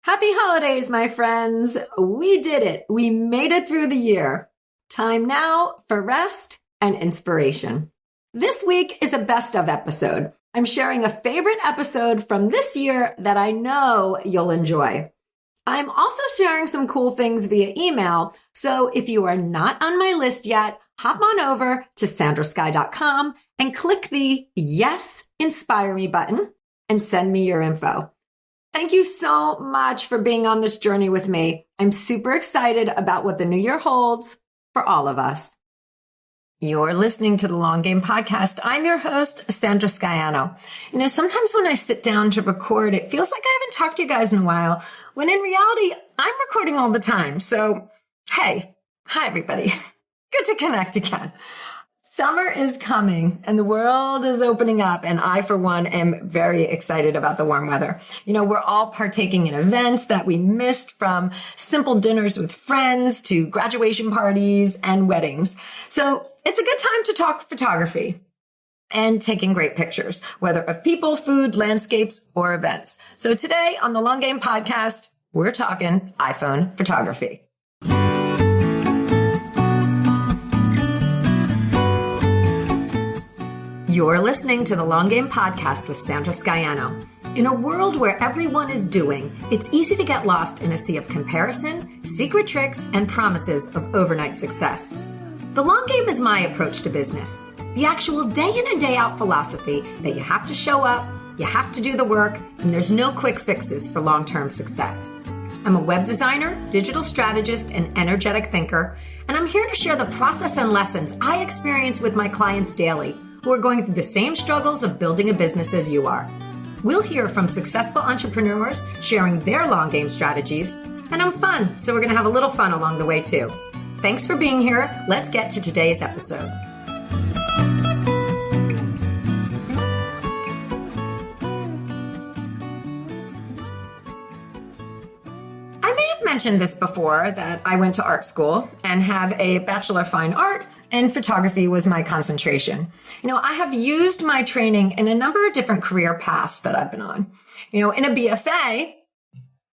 Happy holidays, my friends. We did it. We made it through the year. Time now for rest and inspiration. This week is a best of episode. I'm sharing a favorite episode from this year that I know you'll enjoy. I'm also sharing some cool things via email. So if you are not on my list yet, hop on over to sandrasky.com and click the Yes, Inspire Me button and send me your info. Thank you so much for being on this journey with me. I'm super excited about what the new year holds for all of us. You're listening to the Long Game Podcast. I'm your host, Sandra Skyano. Sometimes when I sit down to record, it feels like I haven't talked to you guys in a while, when in reality, I'm recording all the time. So, hey, hi, everybody. Good to connect again. Summer is coming and the world is opening up, and I, for one, am very excited about the warm weather. We're all partaking in events that we missed, from simple dinners with friends to graduation parties and weddings. So it's a good time to talk photography and taking great pictures, whether of people, food, landscapes, or events. So today on the Long Game Podcast, we're talking iPhone photography. You're listening to the Long Game Podcast with Sandra Skyano. In a world where everyone is doing, it's easy to get lost in a sea of comparison, secret tricks, and promises of overnight success. The long game is my approach to business. The actual day in and day out philosophy that you have to show up, you have to do the work, and there's no quick fixes for long-term success. I'm a web designer, digital strategist, and energetic thinker, and I'm here to share the process and lessons I experience with my clients daily, who are going through the same struggles of building a business as you are. We'll hear from successful entrepreneurs sharing their long game strategies, and I'm fun, so we're going to have a little fun along the way too. Thanks for being here. Let's get to today's episode. I may have mentioned this before, that I went to art school and have a Bachelor of Fine Art, and photography was my concentration. I have used my training in a number of different career paths that I've been on. In a BFA,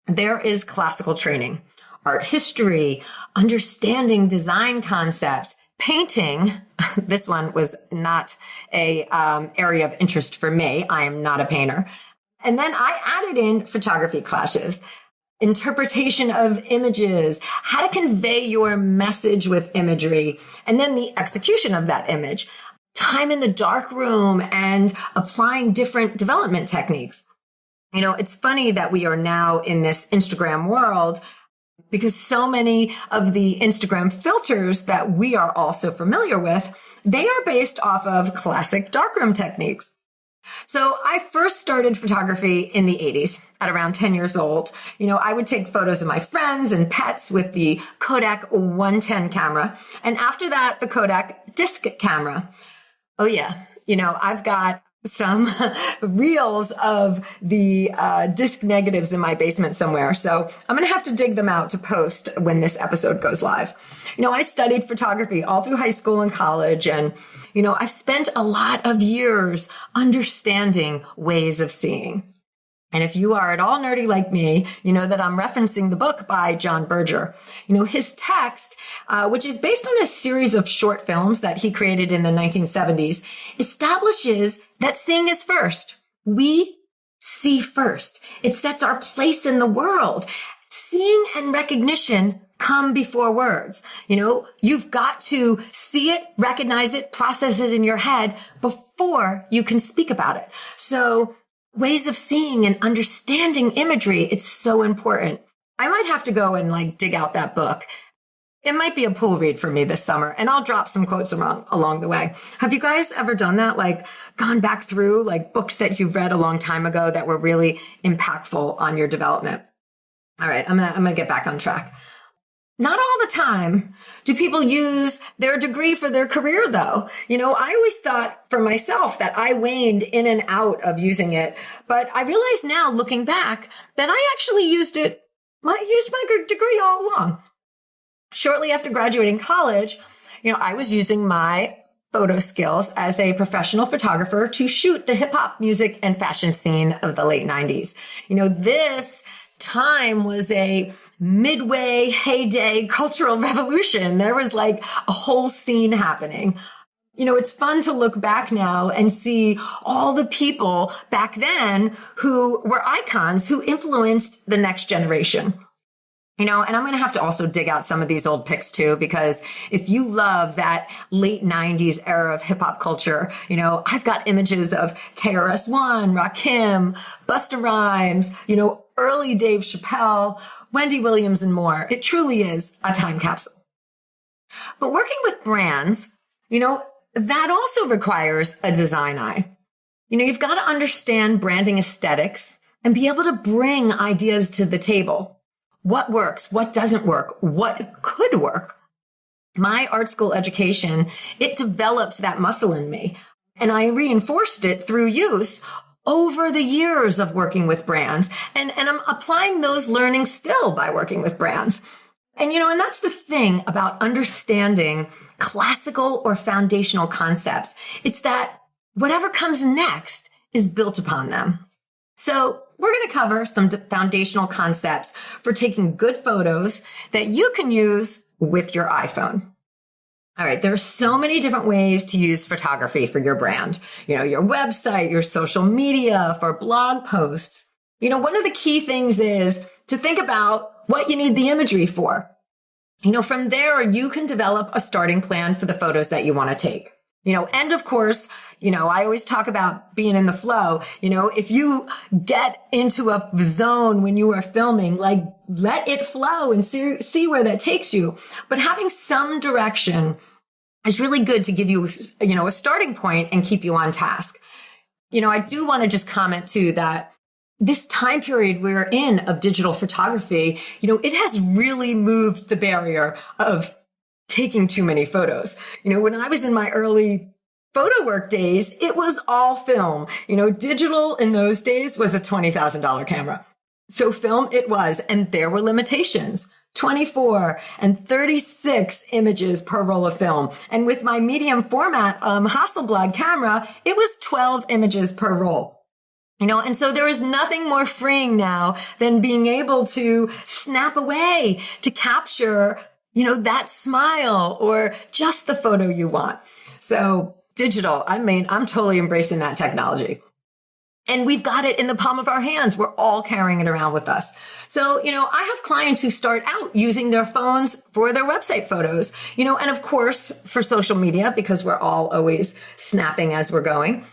there is classical training, art history, understanding design concepts, painting. This one was not a area of interest for me. I am not a painter. And then I added in photography classes, interpretation of images, how to convey your message with imagery, and then the execution of that image, time in the darkroom, and applying different development techniques. It's funny that we are now in this Instagram world, because so many of the Instagram filters that we are also familiar with, they are based off of classic darkroom techniques. So I first started photography in the 80s at around 10 years old. I would take photos of my friends and pets with the Kodak 110 camera. And after that, the Kodak Disc camera. Oh yeah. I've got some reels of the disc negatives in my basement somewhere. So I'm going to have to dig them out to post when this episode goes live. I studied photography all through high school and college, and, I've spent a lot of years understanding ways of seeing. And if you are at all nerdy like me, you know that I'm referencing the book by John Berger. His text, which is based on a series of short films that he created in the 1970s, establishes that seeing is first. We see first. It sets our place in the world. Seeing and recognition come before words. You've got to see it, recognize it, process it in your head before you can speak about it. So ways of seeing and understanding imagery, it's so important. I might have to go and dig out that book. It might be a pool read for me this summer, and I'll drop some quotes along the way. Have you guys ever done that? Gone back through books that you've read a long time ago that were really impactful on your development? All right. I'm going to get back on track. Not all the time do people use their degree for their career, though. I always thought for myself that I waned in and out of using it. But I realize now, looking back, that I actually used my degree all along. Shortly after graduating college, I was using my photo skills as a professional photographer to shoot the hip hop music and fashion scene of the late 90s. This time was a midway heyday cultural revolution. There was like a whole scene happening. It's fun to look back now and see all the people back then who were icons who influenced the next generation. And I'm going to have to also dig out some of these old pics too, because if you love that late 90s era of hip hop culture, I've got images of KRS-One, Rakim, Busta Rhymes, early Dave Chappelle, Wendy Williams, and more. It truly is a time capsule. But working with brands, that also requires a design eye. You've got to understand branding aesthetics and be able to bring ideas to the table. What works? What doesn't work? What could work? My art school education, it developed that muscle in me, and I reinforced it through use over the years of working with brands. And I'm applying those learnings still by working with brands. And that's the thing about understanding classical or foundational concepts. It's that whatever comes next is built upon them. So we're going to cover some foundational concepts for taking good photos that you can use with your iPhone. All right. There are so many different ways to use photography for your brand. Your website, your social media, for blog posts. One of the key things is to think about what you need the imagery for. From there, you can develop a starting plan for the photos that you want to take. And of course, I always talk about being in the flow. If you get into a zone when you are filming, like let it flow and see where that takes you. But having some direction is really good to give you, a starting point and keep you on task. I do want to just comment too that this time period we're in of digital photography, it has really moved the barrier of taking too many photos. When I was in my early photo work days, it was all film. Digital in those days was a $20,000 camera. So film it was, and there were limitations. 24 and 36 images per roll of film. And with my medium format Hasselblad camera, it was 12 images per roll. And so there is nothing more freeing now than being able to snap away to capture, that smile or just the photo you want. So digital, I'm totally embracing that technology. And we've got it in the palm of our hands. We're all carrying it around with us. So, I have clients who start out using their phones for their website photos, and of course for social media, because we're all always snapping as we're going.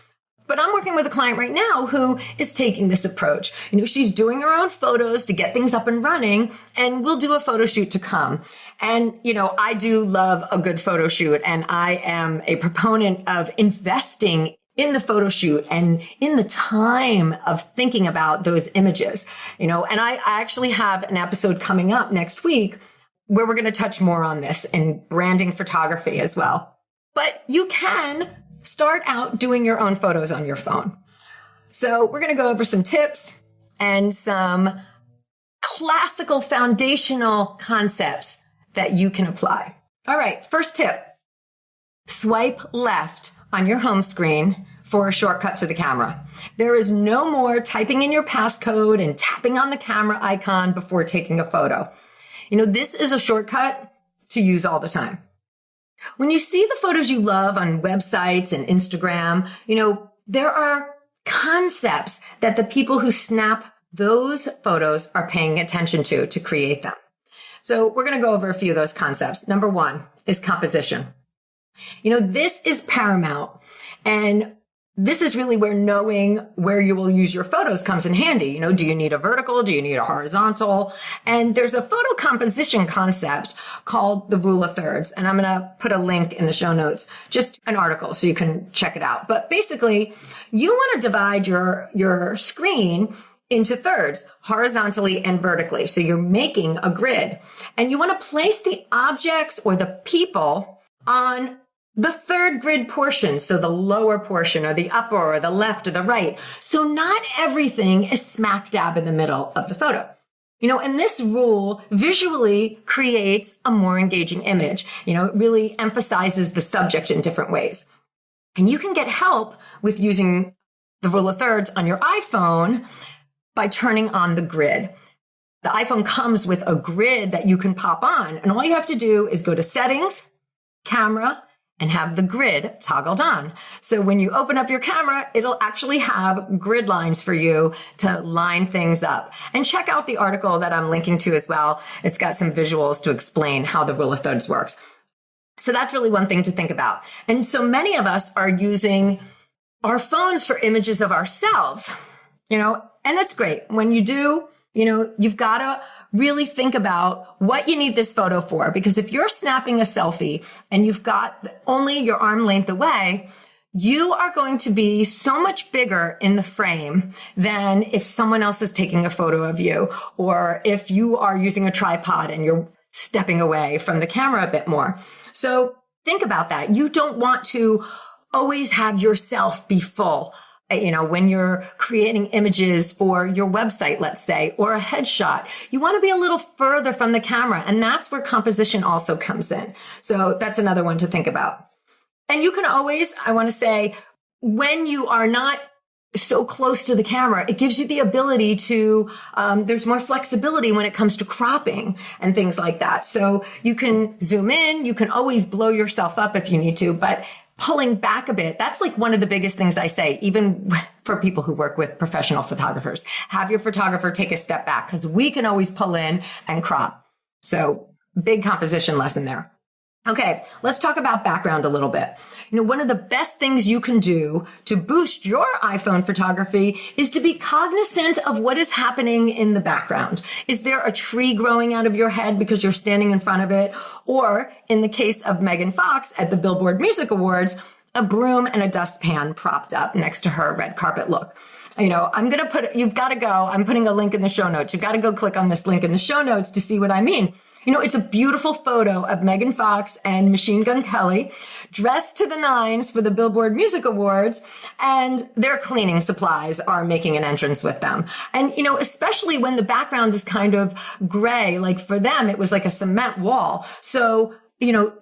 But I'm working with a client right now who is taking this approach. She's doing her own photos to get things up and running, and we'll do a photo shoot to come. And, I do love a good photo shoot, and I am a proponent of investing in the photo shoot and in the time of thinking about those images, and I actually have an episode coming up next week where we're going to touch more on this in branding photography as well. But you can start out doing your own photos on your phone. So we're going to go over some tips and some classical foundational concepts that you can apply. All right. First tip, swipe left on your home screen for a shortcut to the camera. There is no more typing in your passcode and tapping on the camera icon before taking a photo. This is a shortcut to use all the time. When you see the photos you love on websites and Instagram, there are concepts that the people who snap those photos are paying attention to create them. So we're going to go over a few of those concepts. Number one is composition. This is paramount. And this is really where knowing where you will use your photos comes in handy. Do you need a vertical? Do you need a horizontal? And there's a photo composition concept called the rule of thirds. And I'm going to put a link in the show notes, just an article so you can check it out. But basically, you want to divide your screen into thirds, horizontally and vertically. So you're making a grid, and you want to place the objects or the people on the third grid portion, so the lower portion or the upper or the left or the right. So not everything is smack dab in the middle of the photo. And this rule visually creates a more engaging image. It really emphasizes the subject in different ways. And you can get help with using the rule of thirds on your iPhone by turning on the grid. The iPhone comes with a grid that you can pop on, and all you have to do is go to settings, camera, and have the grid toggled on. So when you open up your camera, it'll actually have grid lines for you to line things up. And check out the article that I'm linking to as well. It's got some visuals to explain how the rule of thirds works. So that's really one thing to think about. And so many of us are using our phones for images of ourselves, and that's great. When you do, you've got to really think about what you need this photo for. Because if you're snapping a selfie and you've got only your arm length away, you are going to be so much bigger in the frame than if someone else is taking a photo of you, or if you are using a tripod and you're stepping away from the camera a bit more. So think about that. You don't want to always have yourself be full. When you're creating images for your website, let's say, or a headshot, you want to be a little further from the camera. And that's where composition also comes in. So that's another one to think about. And you can always, I want to say, when you are not so close to the camera, it gives you the ability to, there's more flexibility when it comes to cropping and things like that. So you can zoom in, you can always blow yourself up if you need to, but pulling back a bit, that's like one of the biggest things I say, even for people who work with professional photographers. Have your photographer take a step back, because we can always pull in and crop. So big composition lesson there. Okay, let's talk about background a little bit. One of the best things you can do to boost your iPhone photography is to be cognizant of what is happening in the background. Is there a tree growing out of your head because you're standing in front of it? Or in the case of Megan Fox at the Billboard Music Awards, a broom and a dustpan propped up next to her red carpet look. You've got to go. I'm putting a link in the show notes. You've got to go click on this link in the show notes to see what I mean. It's a beautiful photo of Megan Fox and Machine Gun Kelly dressed to the nines for the Billboard Music Awards, and their cleaning supplies are making an entrance with them. And, especially when the background is kind of gray, like for them, it was like a cement wall. So,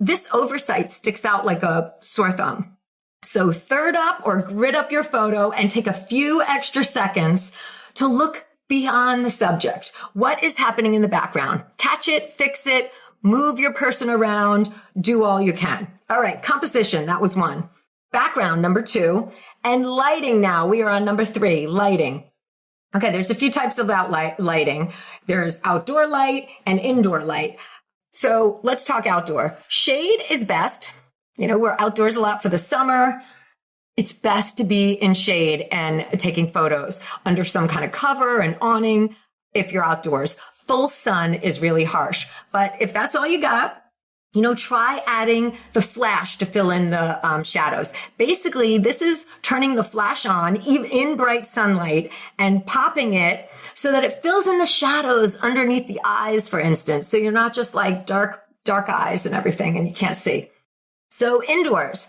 this oversight sticks out like a sore thumb. So third up or grid up your photo and take a few extra seconds to look beyond the subject. What is happening in the background? Catch it, fix it, move your person around, do all you can. All right, composition, that was one. Background, number two. And lighting now, we are on number three, lighting. Okay, there's a few types of lighting. There's outdoor light and indoor light. So let's talk outdoor. Shade is best. We're outdoors a lot for the summer. It's best to be in shade and taking photos under some kind of cover and awning if you're outdoors. Full sun is really harsh. But if that's all you got, try adding the flash to fill in the shadows. Basically, this is turning the flash on in bright sunlight and popping it so that it fills in the shadows underneath the eyes, for instance. So you're not just like dark eyes and everything and you can't see. So indoors.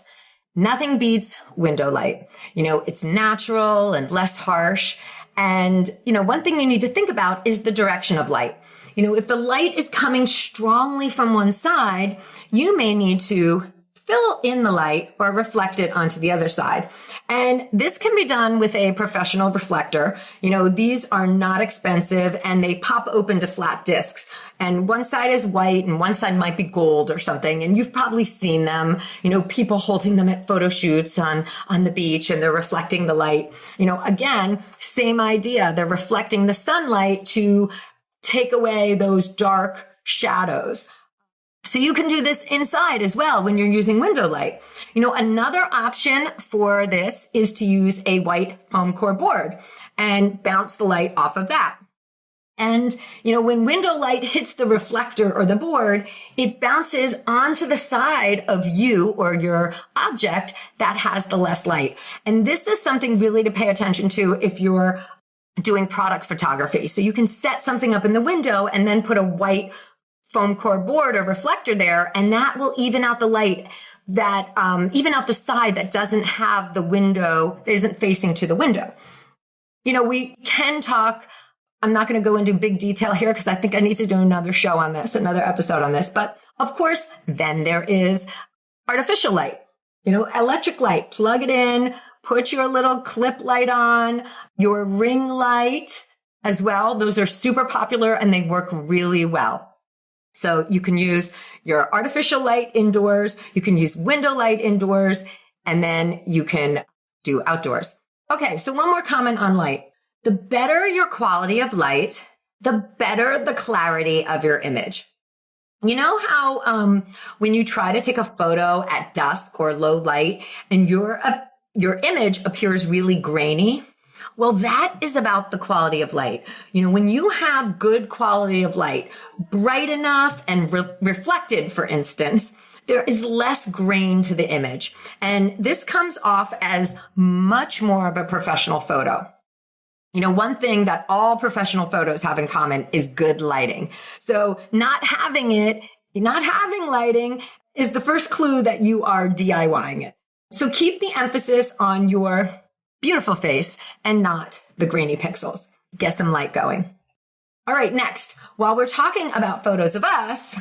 Nothing beats window light. It's natural and less harsh. And, one thing you need to think about is the direction of light. If the light is coming strongly from one side, you may need to fill in the light or reflect it onto the other side. And this can be done with a professional reflector. These are not expensive and they pop open to flat discs. And one side is white and one side might be gold or something. And you've probably seen them, people holding them at photo shoots on the beach and they're reflecting the light. Again, same idea. They're reflecting the sunlight to take away those dark shadows. So you can do this inside as well when you're using window light. Another option for this is to use a white foam core board and bounce the light off of that. And, when window light hits the reflector or the board, it bounces onto the side of you or your object that has the less light. And this is something really to pay attention to if you're doing product photography. So you can set something up in the window and then put a white foam core board or reflector there, and that will even out the light that, even out the side that doesn't have the window, isn't facing to the window. We can talk, I'm not going to go into big detail here because I think I need to do another show on this, another episode on this. But of course, then there is artificial light, electric light, plug it in, put your little clip light on, your ring light, as well. Those are super popular and they work really well. So you can use your artificial light indoors, you can use window light indoors, and then you can do outdoors. Okay, so one more comment on light. The better your quality of light, the better the clarity of your image. You know how when you try to take a photo at dusk or low light and your image appears really grainy? Well, that is about the quality of light. You know, when you have good quality of light, bright enough and reflected, for instance, there is less grain to the image. And this comes off as much more of a professional photo. You know, one thing that all professional photos have in common is good lighting. So not having lighting is the first clue that you are DIYing it. So keep the emphasis on your beautiful face and not the grainy pixels. Get some light going. All right, next, while we're talking about photos of us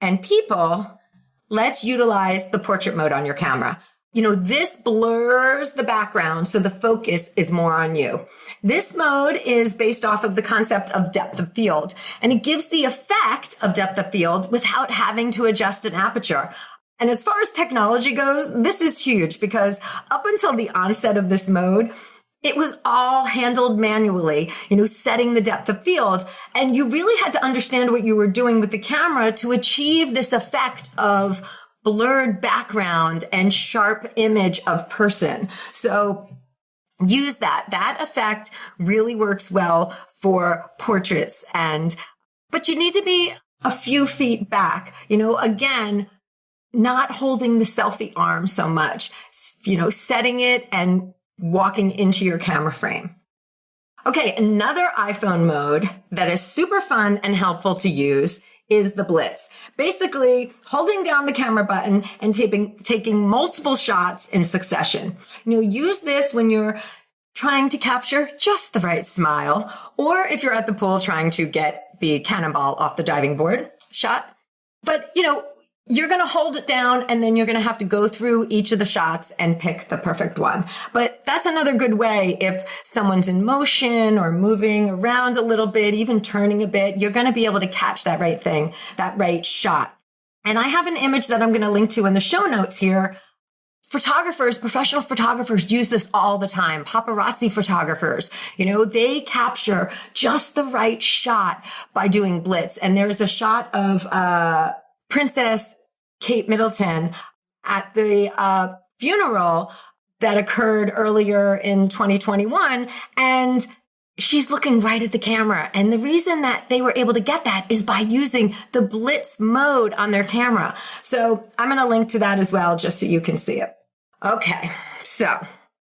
and people, let's utilize the portrait mode on your camera. You know, this blurs the background, so the focus is more on you. This mode is based off of the concept of depth of field, and it gives the effect of depth of field without having to adjust an aperture. And as far as technology goes, this is huge because up until the onset of this mode, it was all handled manually, you know, setting the depth of field. And you really had to understand what you were doing with the camera to achieve this effect of blurred background and sharp image of person. So use that. That effect really works well for portraits. But you need to be a few feet back, you know, again, not holding the selfie arm so much, you know, setting it and walking into your camera frame. Okay, another iPhone mode that is super fun and helpful to use is the Blitz. Basically, holding down the camera button and taking multiple shots in succession. You know, use this when you're trying to capture just the right smile, or if you're at the pool trying to get the cannonball off the diving board shot. But, you know, you're going to hold it down and then you're going to have to go through each of the shots and pick the perfect one. But that's another good way if someone's in motion or moving around a little bit, even turning a bit, you're going to be able to catch that right thing, that right shot. And I have an image that I'm going to link to in the show notes here. Photographers, professional photographers use this all the time. Paparazzi photographers, you know, they capture just the right shot by doing Blitz. And there's a shot of, Princess Kate Middleton at the funeral that occurred earlier in 2021. And she's looking right at the camera. And the reason that they were able to get that is by using the Blitz mode on their camera. So I'm going to link to that as well, just so you can see it. Okay, so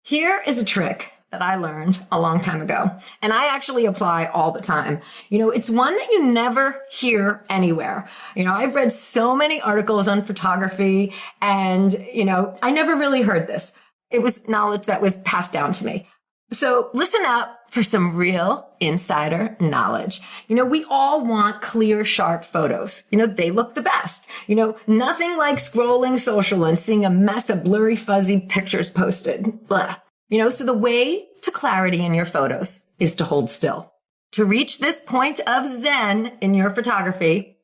here is a trick that I learned a long time ago, and I actually apply all the time. You know, it's one that you never hear anywhere. You know, I've read so many articles on photography, and, you know, I never really heard this. It was knowledge that was passed down to me. So listen up for some real insider knowledge. You know, we all want clear, sharp photos. You know, they look the best. You know, nothing like scrolling social and seeing a mess of blurry, fuzzy pictures posted. Blah. You know, so the way to clarity in your photos is to hold still. To reach this point of zen in your photography,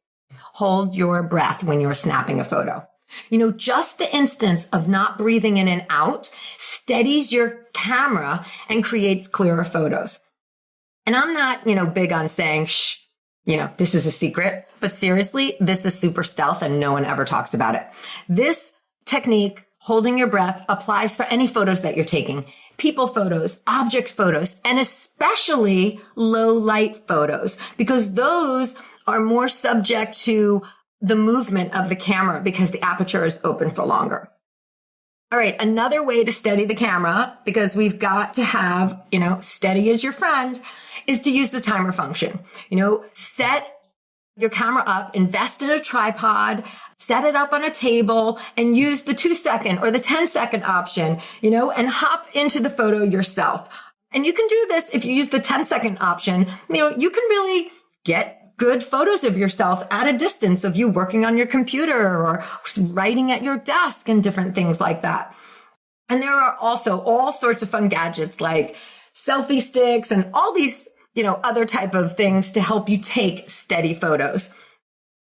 hold your breath when you're snapping a photo. You know, just the instance of not breathing in and out steadies your camera and creates clearer photos. And I'm not, you know, big on saying, shh, you know, this is a secret, but seriously, this is super stealth and no one ever talks about it. This technique, holding your breath, applies for any photos that you're taking. People photos, object photos, and especially low light photos, because those are more subject to the movement of the camera because the aperture is open for longer. All right, another way to steady the camera, because we've got to have, you know, steady as your friend, is to use the timer function. You know, set your camera up, invest in a tripod, set it up on a table, and use the 2-second or the 10-second option, you know, and hop into the photo yourself. And you can do this if you use the 10-second option. You know, you can really get good photos of yourself at a distance of you working on your computer or writing at your desk and different things like that. And there are also all sorts of fun gadgets like selfie sticks and all these other type of things to help you take steady photos.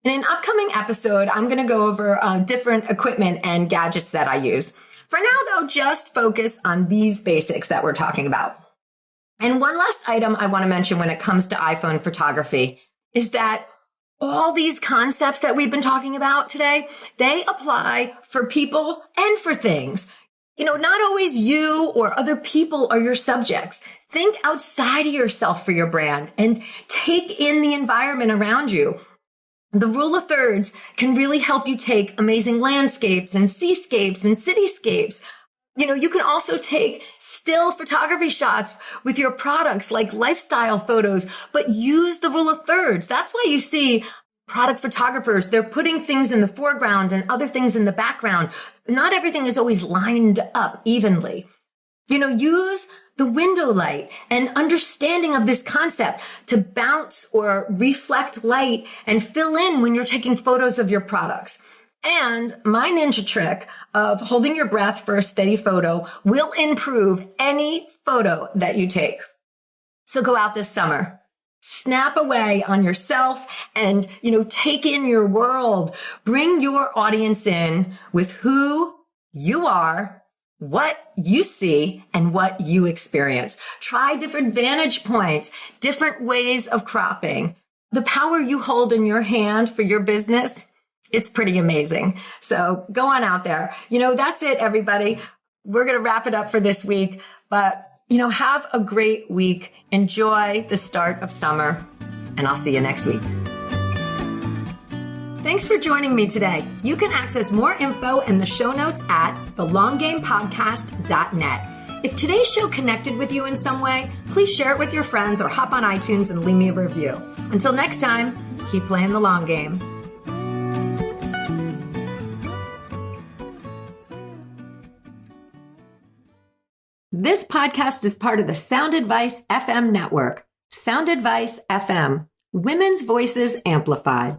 In an upcoming episode, I'm going to go over different equipment and gadgets that I use. For now, though, just focus on these basics that we're talking about. And one last item I want to mention when it comes to iPhone photography is that all these concepts that we've been talking about today, they apply for people and for things. Not always you or other people are your subjects. Think outside of yourself for your brand and take in the environment around you. The rule of thirds can really help you take amazing landscapes and seascapes and cityscapes. You can also take still photography shots with your products like lifestyle photos, but use the rule of thirds. That's why you see product photographers, they're putting things in the foreground and other things in the background. Not everything is always lined up evenly. Use the window light and understanding of this concept to bounce or reflect light and fill in when you're taking photos of your products. And my ninja trick of holding your breath for a steady photo will improve any photo that you take. So go out this summer, snap away on yourself and, take in your world. Bring your audience in with who you are, what you see, and what you experience. Try different vantage points, different ways of cropping. The power you hold in your hand for your business, it's pretty amazing. So go on out there. That's it, everybody. We're going to wrap it up for this week, but have a great week. Enjoy the start of summer, and I'll see you next week. Thanks for joining me today. You can access more info in the show notes at thelonggamepodcast.net. If today's show connected with you in some way, please share it with your friends or hop on iTunes and leave me a review. Until next time, keep playing the long game. This podcast is part of the Sound Advice FM network. Sound Advice FM, women's voices amplified.